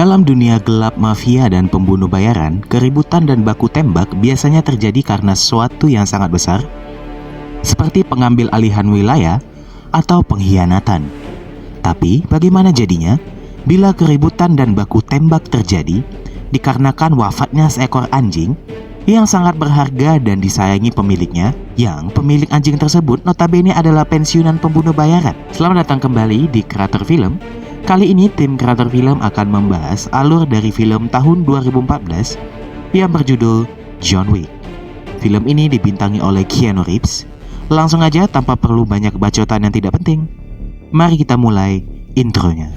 Dalam dunia gelap mafia dan pembunuh bayaran, keributan dan baku tembak biasanya terjadi karena sesuatu yang sangat besar, seperti pengambil alihan wilayah atau pengkhianatan. Tapi bagaimana jadinya bila keributan dan baku tembak terjadi dikarenakan wafatnya seekor anjing yang sangat berharga dan disayangi pemiliknya, yang pemilik anjing tersebut notabene adalah pensiunan pembunuh bayaran? Selamat datang kembali di Kreator Film. Kali ini tim Kreator Film akan membahas alur dari film tahun 2014 yang berjudul John Wick. Film ini dibintangi oleh Keanu Reeves. Langsung aja tanpa perlu banyak bacotan yang tidak penting, mari kita mulai intronya.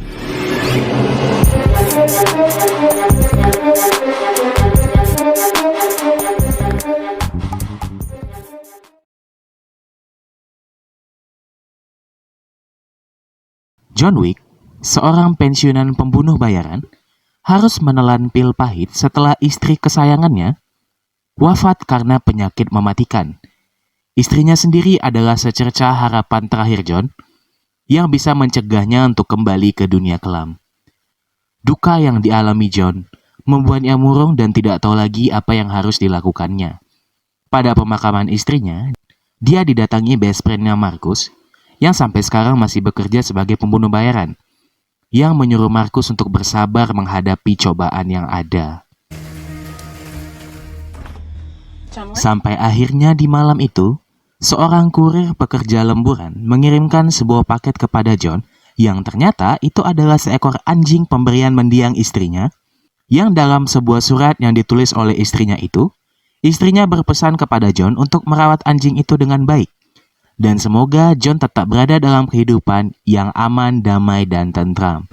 John Wick, seorang pensiunan pembunuh bayaran, harus menelan pil pahit setelah istri kesayangannya wafat karena penyakit mematikan. Istrinya sendiri adalah secercah harapan terakhir John yang bisa mencegahnya untuk kembali ke dunia kelam. Duka yang dialami John membuatnya murung dan tidak tahu lagi apa yang harus dilakukannya. Pada pemakaman istrinya, dia didatangi best friend-nya Marcus yang sampai sekarang masih bekerja sebagai pembunuh bayaran, yang menyuruh Marcus untuk bersabar menghadapi cobaan yang ada. Sampai akhirnya di malam itu, seorang kurir pekerja lemburan mengirimkan sebuah paket kepada John yang ternyata itu adalah seekor anjing pemberian mendiang istrinya, yang dalam sebuah surat yang ditulis oleh istrinya itu, istrinya berpesan kepada John untuk merawat anjing itu dengan baik. Dan semoga John tetap berada dalam kehidupan yang aman, damai, dan tentram.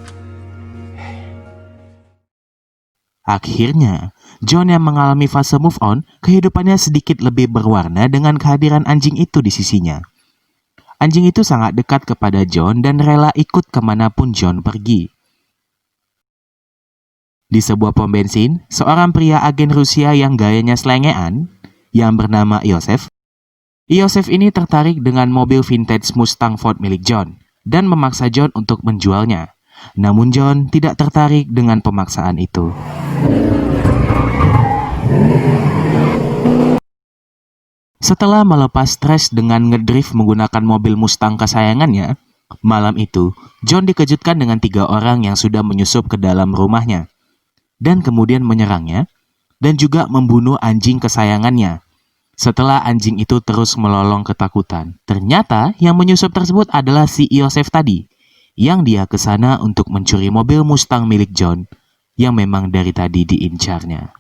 Akhirnya, John yang mengalami fase move on, kehidupannya sedikit lebih berwarna dengan kehadiran anjing itu di sisinya. Anjing itu sangat dekat kepada John dan rela ikut kemanapun John pergi. Di sebuah pom bensin, seorang pria agen Rusia yang gayanya selengean, yang bernama Iosef ini tertarik dengan mobil vintage Mustang Ford milik John dan memaksa John untuk menjualnya. Namun John tidak tertarik dengan pemaksaan itu. Setelah melepas stres dengan ngedrift menggunakan mobil Mustang kesayangannya, malam itu John dikejutkan dengan 3 orang yang sudah menyusup ke dalam rumahnya dan kemudian menyerangnya dan juga membunuh anjing kesayangannya. Setelah anjing itu terus melolong ketakutan, ternyata yang menyusup tersebut adalah si Iosef tadi, yang dia ke sana untuk mencuri mobil Mustang milik John, yang memang dari tadi diincarnya.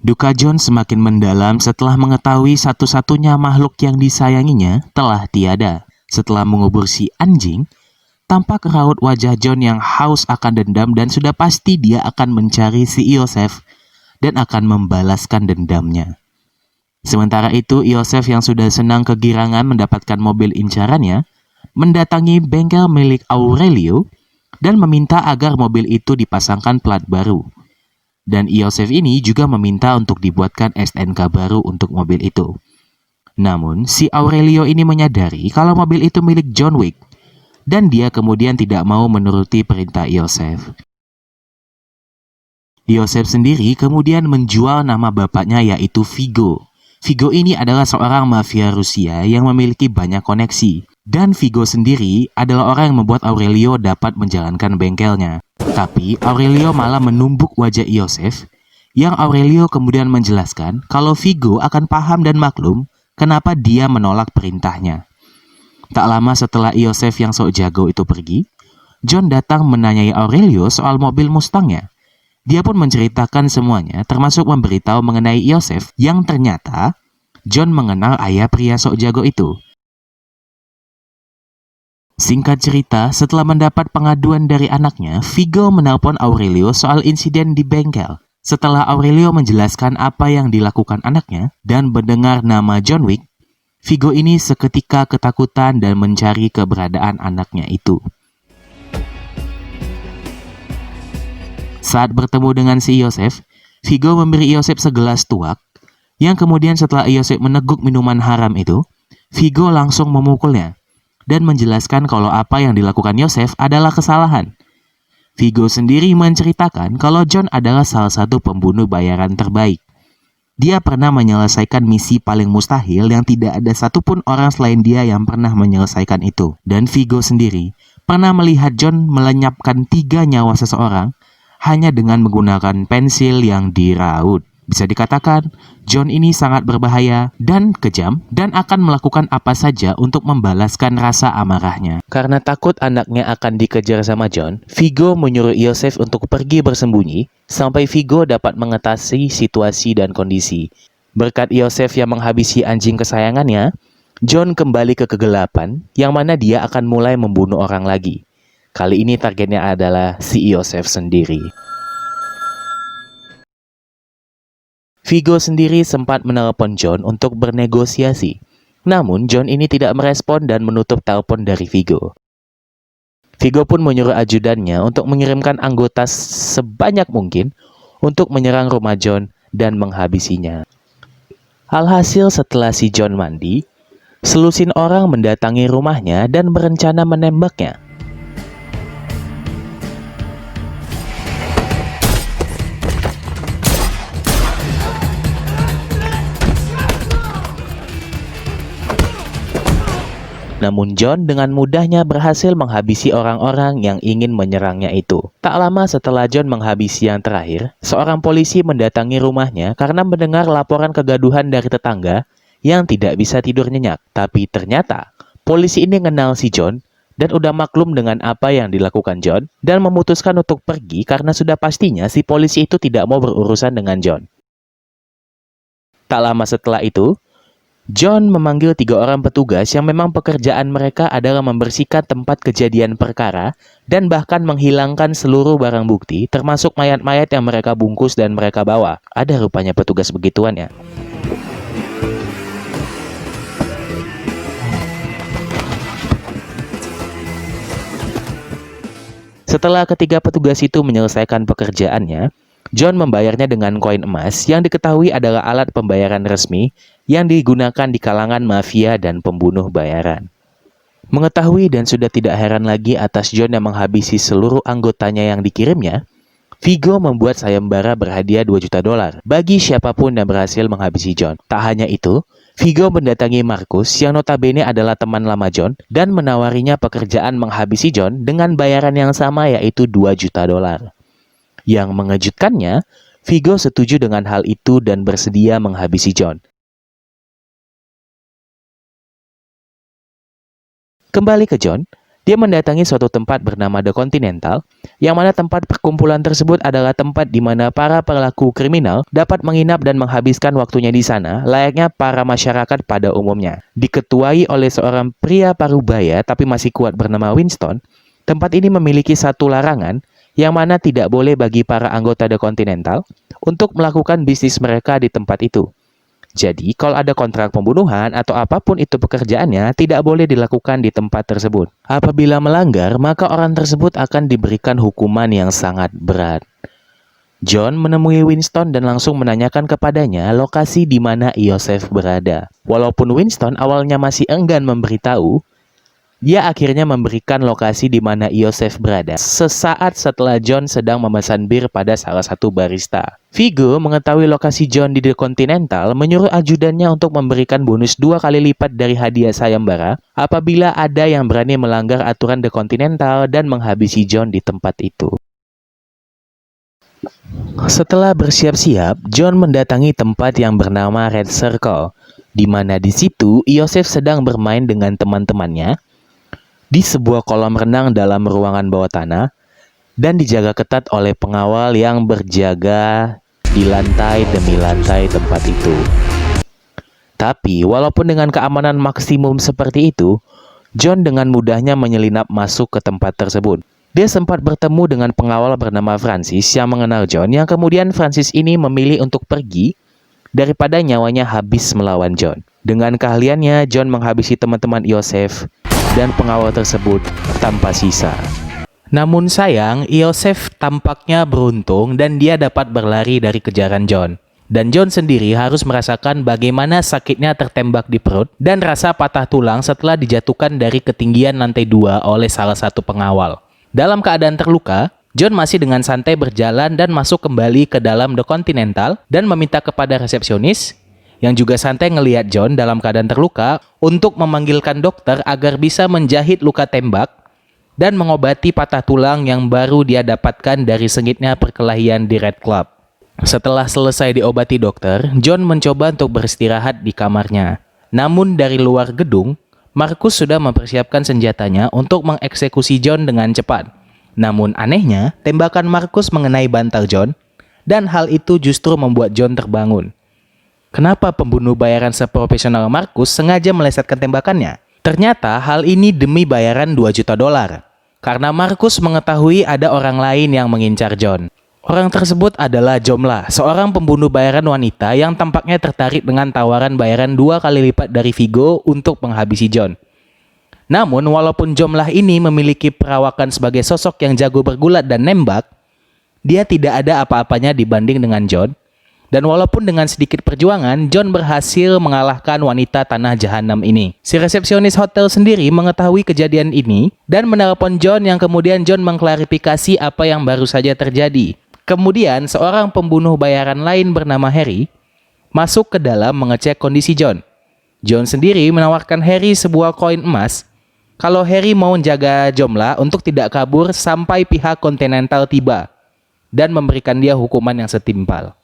Duka John semakin mendalam setelah mengetahui satu-satunya makhluk yang disayanginya telah tiada. Setelah mengubur si anjing, tampak raut wajah John yang haus akan dendam dan sudah pasti dia akan mencari si Iosef dan akan membalaskan dendamnya. Sementara itu, Iosef yang sudah senang kegirangan mendapatkan mobil incarannya, mendatangi bengkel milik Aurelio dan meminta agar mobil itu dipasangkan plat baru. Dan Iosef ini juga meminta untuk dibuatkan STNK baru untuk mobil itu. Namun, si Aurelio ini menyadari kalau mobil itu milik John Wick, dan dia kemudian tidak mau menuruti perintah Iosef. Iosef sendiri kemudian menjual nama bapaknya yaitu Vigo. Vigo ini adalah seorang mafia Rusia yang memiliki banyak koneksi. Dan Vigo sendiri adalah orang yang membuat Aurelio dapat menjalankan bengkelnya. Tapi Aurelio malah menumbuk wajah Iosef, yang Aurelio kemudian menjelaskan kalau Vigo akan paham dan maklum kenapa dia menolak perintahnya. Tak lama setelah Iosef yang sok jago itu pergi, John datang menanyai Aurelio soal mobil Mustangnya. Dia pun menceritakan semuanya, termasuk memberitahu mengenai Iosef yang ternyata John mengenal ayah pria sok jago itu. Singkat cerita, setelah mendapat pengaduan dari anaknya, Vigo menelpon Aurelio soal insiden di bengkel. Setelah Aurelio menjelaskan apa yang dilakukan anaknya dan mendengar nama John Wick, Vigo ini seketika ketakutan dan mencari keberadaan anaknya itu. Saat bertemu dengan si Iosef, Vigo memberi Iosef segelas tuak, yang kemudian setelah Iosef meneguk minuman haram itu, Vigo langsung memukulnya dan menjelaskan kalau apa yang dilakukan Iosef adalah kesalahan. Vigo sendiri menceritakan kalau John adalah salah satu pembunuh bayaran terbaik. Dia pernah menyelesaikan misi paling mustahil yang tidak ada satupun orang selain dia yang pernah menyelesaikan itu. Dan Vigo sendiri pernah melihat John melenyapkan 3 nyawa seseorang hanya dengan menggunakan pensil yang diraut. Bisa dikatakan, John ini sangat berbahaya dan kejam dan akan melakukan apa saja untuk membalaskan rasa amarahnya. Karena takut anaknya akan dikejar sama John, Vigo menyuruh Iosef untuk pergi bersembunyi sampai Vigo dapat mengatasi situasi dan kondisi. Berkat Iosef yang menghabisi anjing kesayangannya, John kembali ke kegelapan yang mana dia akan mulai membunuh orang lagi. Kali ini targetnya adalah si Iosef sendiri. Vigo sendiri sempat menelepon John untuk bernegosiasi. Namun, John ini tidak merespon dan menutup telepon dari Vigo. Vigo pun menyuruh ajudannya untuk mengirimkan anggota sebanyak mungkin untuk menyerang rumah John dan menghabisinya. Alhasil setelah si John mandi, selusin orang mendatangi rumahnya dan berencana menembaknya. Namun John dengan mudahnya berhasil menghabisi orang-orang yang ingin menyerangnya itu. Tak lama setelah John menghabisi yang terakhir, seorang polisi mendatangi rumahnya karena mendengar laporan kegaduhan dari tetangga yang tidak bisa tidur nyenyak. Tapi ternyata polisi ini kenal si John dan udah maklum dengan apa yang dilakukan John dan memutuskan untuk pergi karena sudah pastinya si polisi itu tidak mau berurusan dengan John. Tak lama setelah itu, John memanggil 3 orang petugas yang memang pekerjaan mereka adalah membersihkan tempat kejadian perkara dan bahkan menghilangkan seluruh barang bukti termasuk mayat-mayat yang mereka bungkus dan mereka bawa. Ada rupanya petugas begituan ya. Setelah ketiga petugas itu menyelesaikan pekerjaannya, John membayarnya dengan koin emas yang diketahui adalah alat pembayaran resmi yang digunakan di kalangan mafia dan pembunuh bayaran. Mengetahui dan sudah tidak heran lagi atas John yang menghabisi seluruh anggotanya yang dikirimnya, Vigo membuat sayembara berhadiah $2 juta bagi siapapun yang berhasil menghabisi John. Tak hanya itu, Vigo mendatangi Marcus yang notabene adalah teman lama John dan menawarinya pekerjaan menghabisi John dengan bayaran yang sama yaitu $2 juta. Yang mengejutkannya, Vigo setuju dengan hal itu dan bersedia menghabisi John. Kembali ke John, dia mendatangi suatu tempat bernama The Continental, yang mana tempat perkumpulan tersebut adalah tempat di mana para pelaku kriminal dapat menginap dan menghabiskan waktunya di sana, layaknya para masyarakat pada umumnya. Diketuai oleh seorang pria parubaya tapi masih kuat bernama Winston, tempat ini memiliki satu larangan yang mana tidak boleh bagi para anggota The Continental untuk melakukan bisnis mereka di tempat itu. Jadi, kalau ada kontrak pembunuhan atau apapun itu pekerjaannya, tidak boleh dilakukan di tempat tersebut. Apabila melanggar, maka orang tersebut akan diberikan hukuman yang sangat berat. John menemui Winston dan langsung menanyakan kepadanya lokasi di mana Iosef berada. Walaupun Winston awalnya masih enggan memberitahu, dia akhirnya memberikan lokasi di mana Iosef berada sesaat setelah John sedang memesan bir pada salah satu barista. Vigo mengetahui lokasi John di The Continental, menyuruh ajudannya untuk memberikan bonus 2 kali lipat dari hadiah sayembara apabila ada yang berani melanggar aturan The Continental dan menghabisi John di tempat itu. Setelah bersiap-siap, John mendatangi tempat yang bernama Red Circle, di mana di situ Iosef sedang bermain dengan teman-temannya di sebuah kolam renang dalam ruangan bawah tanah dan dijaga ketat oleh pengawal yang berjaga di lantai demi lantai tempat itu. Tapi walaupun dengan keamanan maksimum seperti itu, John dengan mudahnya menyelinap masuk ke tempat tersebut. Dia sempat bertemu dengan pengawal bernama Francis yang mengenal John, yang kemudian Francis ini memilih untuk pergi daripada nyawanya habis melawan John. Dengan keahliannya, John menghabisi teman-teman Iosef dan pengawal tersebut tanpa sisa. Namun sayang, Iosef tampaknya beruntung dan dia dapat berlari dari kejaran John. Dan John sendiri harus merasakan bagaimana sakitnya tertembak di perut dan rasa patah tulang setelah dijatuhkan dari ketinggian lantai 2 oleh salah satu pengawal. Dalam keadaan terluka, John masih dengan santai berjalan dan masuk kembali ke dalam The Continental dan meminta kepada resepsionis yang juga santai ngelihat John dalam keadaan terluka untuk memanggilkan dokter agar bisa menjahit luka tembak dan mengobati patah tulang yang baru dia dapatkan dari sengitnya perkelahian di Red Club. Setelah selesai diobati dokter, John mencoba untuk beristirahat di kamarnya. Namun dari luar gedung, Marcus sudah mempersiapkan senjatanya untuk mengeksekusi John dengan cepat. Namun anehnya, tembakan Marcus mengenai bantal John, dan hal itu justru membuat John terbangun. Kenapa pembunuh bayaran seprofesional Marcus sengaja melesetkan tembakannya? Ternyata hal ini demi bayaran $2 juta. Karena Marcus mengetahui ada orang lain yang mengincar John. Orang tersebut adalah Jomlah, seorang pembunuh bayaran wanita yang tampaknya tertarik dengan tawaran bayaran 2 kali lipat dari Vigo untuk menghabisi John. Namun, walaupun Jomlah ini memiliki perawakan sebagai sosok yang jago bergulat dan nembak, dia tidak ada apa-apanya dibanding dengan John. Dan walaupun dengan sedikit perjuangan, John berhasil mengalahkan wanita tanah jahanam ini. Si resepsionis hotel sendiri mengetahui kejadian ini dan menelepon John yang kemudian John mengklarifikasi apa yang baru saja terjadi. Kemudian, seorang pembunuh bayaran lain bernama Harry masuk ke dalam mengecek kondisi John. John sendiri menawarkan Harry sebuah koin emas kalau Harry mau menjaga Jomlah untuk tidak kabur sampai pihak Continental tiba dan memberikan dia hukuman yang setimpal.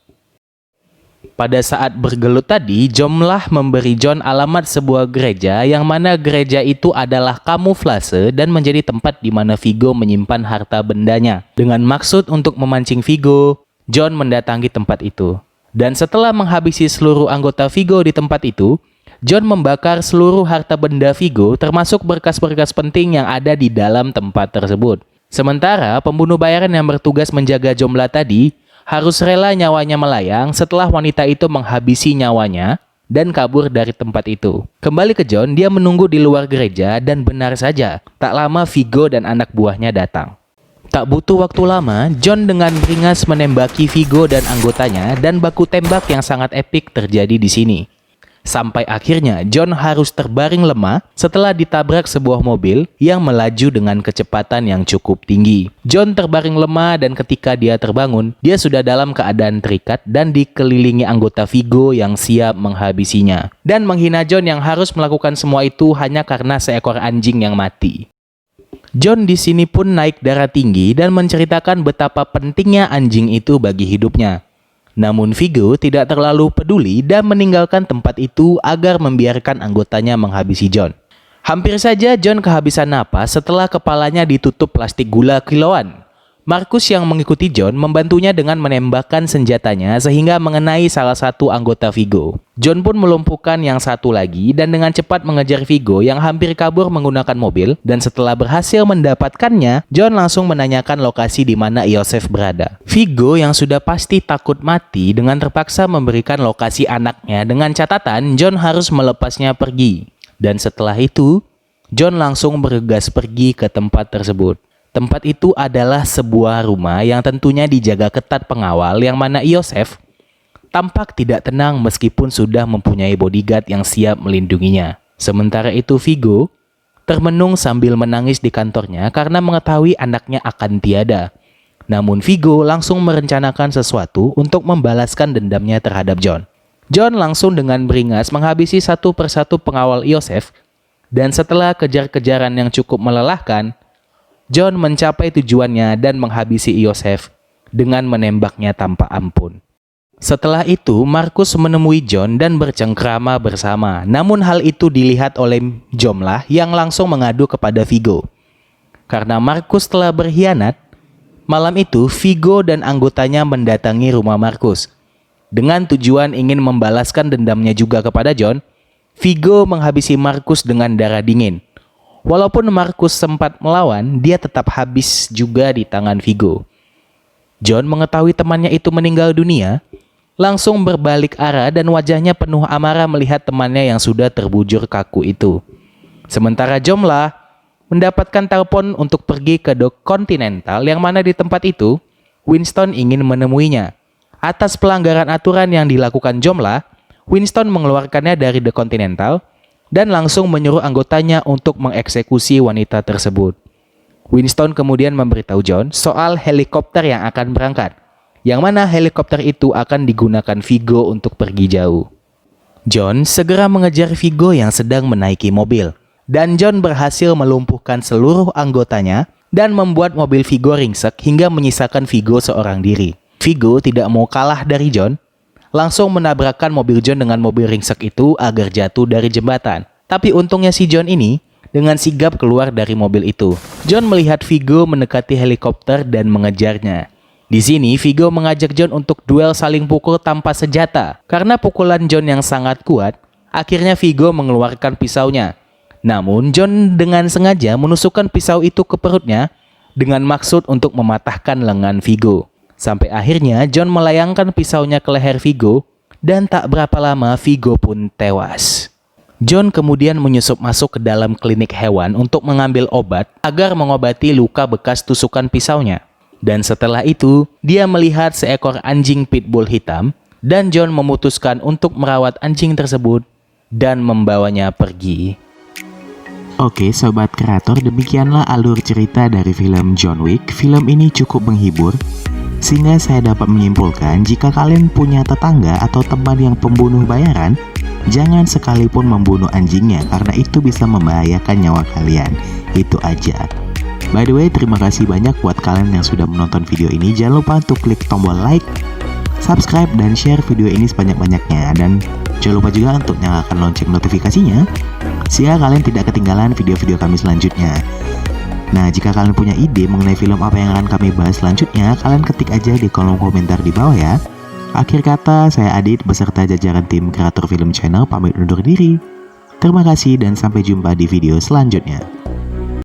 Pada saat bergelut tadi, Jomlah memberi John alamat sebuah gereja yang mana gereja itu adalah kamuflase dan menjadi tempat di mana Vigo menyimpan harta bendanya. Dengan maksud untuk memancing Vigo, John mendatangi tempat itu. Dan setelah menghabisi seluruh anggota Vigo di tempat itu, John membakar seluruh harta benda Vigo termasuk berkas-berkas penting yang ada di dalam tempat tersebut. Sementara pembunuh bayaran yang bertugas menjaga Jomlah tadi harus rela nyawanya melayang setelah wanita itu menghabisi nyawanya dan kabur dari tempat itu. Kembali ke John, dia menunggu di luar gereja dan benar saja, tak lama Vigo dan anak buahnya datang. Tak butuh waktu lama, John dengan beringas menembaki Vigo dan anggotanya dan baku tembak yang sangat epik terjadi di sini. Sampai akhirnya John harus terbaring lemah setelah ditabrak sebuah mobil yang melaju dengan kecepatan yang cukup tinggi. John terbaring lemah dan ketika dia terbangun, dia sudah dalam keadaan terikat dan dikelilingi anggota Vigo yang siap menghabisinya. Dan menghina John yang harus melakukan semua itu hanya karena seekor anjing yang mati. John di sini pun naik darah tinggi dan menceritakan betapa pentingnya anjing itu bagi hidupnya. Namun Vigo tidak terlalu peduli dan meninggalkan tempat itu agar membiarkan anggotanya menghabisi John. Hampir saja John kehabisan napas setelah kepalanya ditutup plastik gula kiloan. Marcus yang mengikuti John membantunya dengan menembakkan senjatanya sehingga mengenai salah satu anggota Vigo. John pun melumpuhkan yang satu lagi dan dengan cepat mengejar Vigo yang hampir kabur menggunakan mobil, dan setelah berhasil mendapatkannya, John langsung menanyakan lokasi di mana Iosef berada. Vigo yang sudah pasti takut mati dengan terpaksa memberikan lokasi anaknya dengan catatan John harus melepasnya pergi. Dan setelah itu, John langsung bergegas pergi ke tempat tersebut. Tempat itu adalah sebuah rumah yang tentunya dijaga ketat pengawal yang mana Iosef tampak tidak tenang meskipun sudah mempunyai bodyguard yang siap melindunginya. Sementara itu Vigo termenung sambil menangis di kantornya karena mengetahui anaknya akan tiada. Namun Vigo langsung merencanakan sesuatu untuk membalaskan dendamnya terhadap John. John langsung dengan beringas menghabisi satu persatu pengawal Iosef, dan setelah kejar-kejaran yang cukup melelahkan, John mencapai tujuannya dan menghabisi Iosef dengan menembaknya tanpa ampun. Setelah itu, Marcus menemui John dan bercengkrama bersama. Namun hal itu dilihat oleh Jomlah yang langsung mengadu kepada Vigo. Karena Marcus telah berkhianat, malam itu Vigo dan anggotanya mendatangi rumah Marcus. Dengan tujuan ingin membalaskan dendamnya juga kepada John, Vigo menghabisi Marcus dengan darah dingin. Walaupun Marcus sempat melawan, dia tetap habis juga di tangan Vigo. John mengetahui temannya itu meninggal dunia, langsung berbalik arah dan wajahnya penuh amarah melihat temannya yang sudah terbujur kaku itu. Sementara Jomlah mendapatkan telepon untuk pergi ke The Continental yang mana di tempat itu, Winston ingin menemuinya. Atas pelanggaran aturan yang dilakukan Jomlah, Winston mengeluarkannya dari The Continental dan langsung menyuruh anggotanya untuk mengeksekusi wanita tersebut. Winston kemudian memberitahu John soal helikopter yang akan berangkat, yang mana helikopter itu akan digunakan Viggo untuk pergi jauh. John segera mengejar Viggo yang sedang menaiki mobil, dan John berhasil melumpuhkan seluruh anggotanya dan membuat mobil Viggo ringsek hingga menyisakan Viggo seorang diri. Viggo tidak mau kalah dari John, langsung menabrakkan mobil John dengan mobil ringsek itu agar jatuh dari jembatan. Tapi untungnya si John ini dengan sigap keluar dari mobil itu. John melihat Viggo mendekati helikopter dan mengejarnya. Di sini Viggo mengajak John untuk duel saling pukul tanpa senjata. Karena pukulan John yang sangat kuat, akhirnya Viggo mengeluarkan pisaunya. Namun John dengan sengaja menusukkan pisau itu ke perutnya dengan maksud untuk mematahkan lengan Viggo. Sampai akhirnya John melayangkan pisaunya ke leher Viggo dan tak berapa lama Viggo pun tewas. John kemudian menyusup masuk ke dalam klinik hewan untuk mengambil obat agar mengobati luka bekas tusukan pisaunya. Dan setelah itu, dia melihat seekor anjing pitbull hitam dan John memutuskan untuk merawat anjing tersebut dan membawanya pergi. Oke sobat kreator, demikianlah alur cerita dari film John Wick. Film ini cukup menghibur, sehingga saya dapat menyimpulkan jika kalian punya tetangga atau teman yang pembunuh bayaran, jangan sekalipun membunuh anjingnya karena itu bisa membahayakan nyawa kalian. Itu aja. By the way, terima kasih banyak buat kalian yang sudah menonton video ini. Jangan lupa untuk klik tombol like, subscribe, dan share video ini sebanyak-banyaknya. Dan jangan lupa juga untuk nyalakan lonceng notifikasinya, sehingga kalian tidak ketinggalan video-video kami selanjutnya. Nah, jika kalian punya ide mengenai film apa yang akan kami bahas selanjutnya, kalian ketik aja di kolom komentar di bawah ya. Akhir kata, saya Adit beserta jajaran tim kreator film channel pamit undur diri. Terima kasih dan sampai jumpa di video selanjutnya.